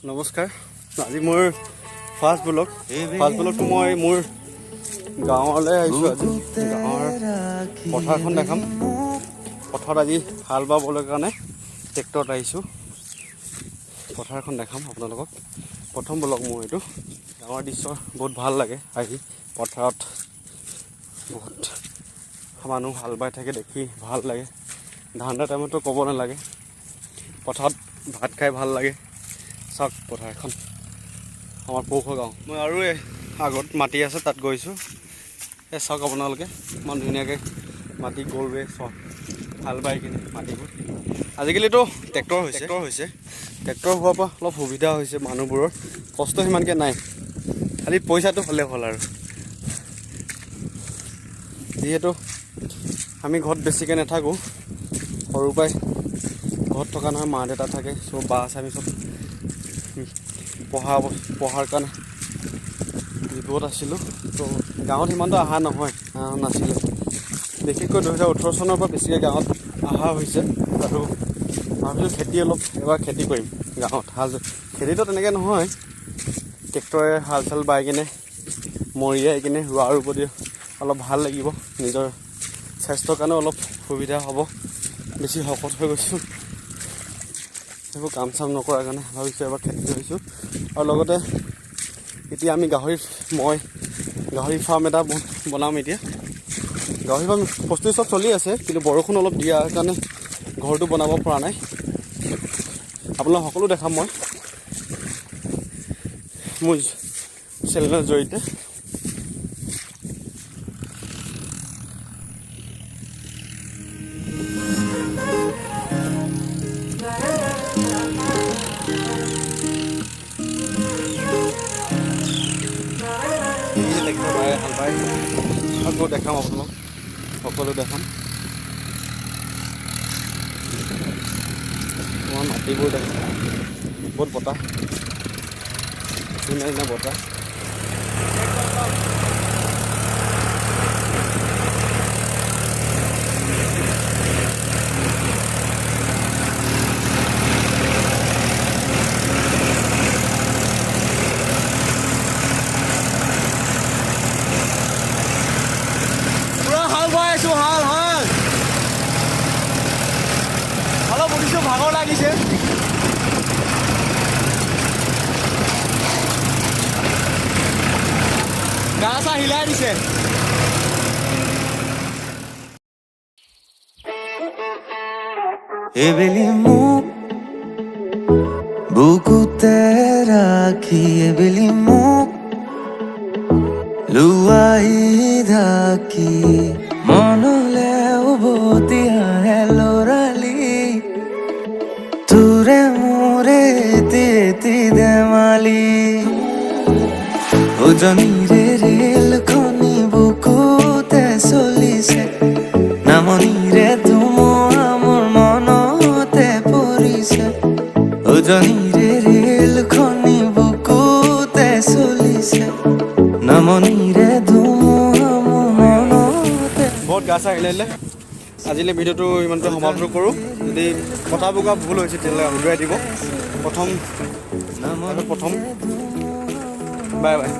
নমস্কাৰ। আজি মোৰ ফাৰ্ষ্ট ব্লগটো মই মোৰ গাঁৱলৈ আহিছোঁ। আজি গাঁৱৰ পথাৰখন দেখাম। পথাৰত আজি হাল বাবলৈ কাৰণে ট্ৰেক্টৰত আহিছোঁ। পথাৰখন দেখাম আপোনালোকক। প্ৰথম ব্লগ মোৰ এইটো। গাঁৱৰ দৃশ্য বহুত ভাল লাগে আহি পথাৰত বহুত মানুহ হাল বাই থাকে দেখি ভাল লাগে। ধান টাইমতো ক'ব নালাগে। পথাৰত ভাত খাই ভাল লাগে। চাওক পথাৰখন আমাৰ পৌষ গাঁও। মই আৰু আগত মাটি আছে তাত গৈছোঁ। চাওক আপোনালোকে ইমান ধুনীয়াকৈ মাটি গৰুৱে চব হাল বাই কিনে মাটিবোৰ। আজিকালিতো ট্ৰেক্টৰ হৈছে। ট্ৰেক্টৰ হোৱাৰ পৰা অলপ সুবিধা হৈছে। মানুহবোৰৰ কষ্ট সিমানকৈ নাই, খালি পইচাটো হ'লে হ'ল আৰু। যিহেতু আমি ঘৰত বেছিকৈ নাথাকোঁ, সৰুৰ পৰাই ঘৰত থকা নহয়, মা দেউতা থাকে, চব বা আছে, আমি চব পঢ়াৰ কাৰণে ডিব্ৰুত আছিলোঁ। তো গাঁৱত সিমানটো অহা নাছিলে। বিশেষকৈ 2018 চনৰ পৰা বেছিকৈ গাঁৱত অহা হৈছে। আৰু ভাবিলোঁ এবাৰ খেতি কৰিম গাঁৱত। খেতিটো তেনেকৈ নহয়, ট্ৰেক্টৰে হাল চাল বাই কিনে মৰিয়াই কিনে ৰোৱাৰ ওপৰত অলপ ভাল লাগিব। নিজৰ স্বাস্থ্যৰ কাৰণেও অলপ সুবিধা হ'ব। বেছি শকত হৈ গৈছোঁ, সেইবোৰ কাম চাম নকৰাৰ কাৰণে ভাবিছোঁ এবাৰ খেতি কৰিছোঁ। আৰু লগতে এতিয়া আমি গাহৰি ফাৰ্ম এটা বনাম। এতিয়া গাহৰি ফাৰ্ম প্ৰস্তুতি চব চলি আছে, কিন্তু বৰষুণ অলপ দিয়াৰ কাৰণে ঘৰটো বনাব পৰা নাই। আপোনালোক সকলো দেখাম মই মোৰ চেনেলৰ জৰিয়তে। হাল বাই আকৌ দেখাম আপোনাক, সকলো দেখাম। মই মাটিবোৰ দেখাম। বহুত বতাহ, ধুনীয়া বতাহ। অলপ উঠিছোঁ, ভাগৰ লাগিছে। গা চা হিলাই দিছে। এবেলি মোক বুকুতে ৰাখি, এবেলি মোক লুৱাই ঢাকি, মনলে উভতি আহে লৰালি, তোৰে মোৰে এটি ধেমালি। উজনিৰে ৰেলখনি বুকুতে চলিছে, নামনিৰে ধুমুহা মোৰ মনতে পৰিছে। উজনিৰে ৰেলখনি বুকুতে চলিছে, নামনিৰে ধুমুহা মোৰ মনতে। বহুত গা চা হিলাই দিলে। আজিলৈ ভিডিঅ'টো ইমানতে সমাপ্ত কৰোঁ। যদি কথা বোকা ভুল হৈছে তেতিয়াহ'লে শুধৰাই দিব। প্ৰথম বাই বাই।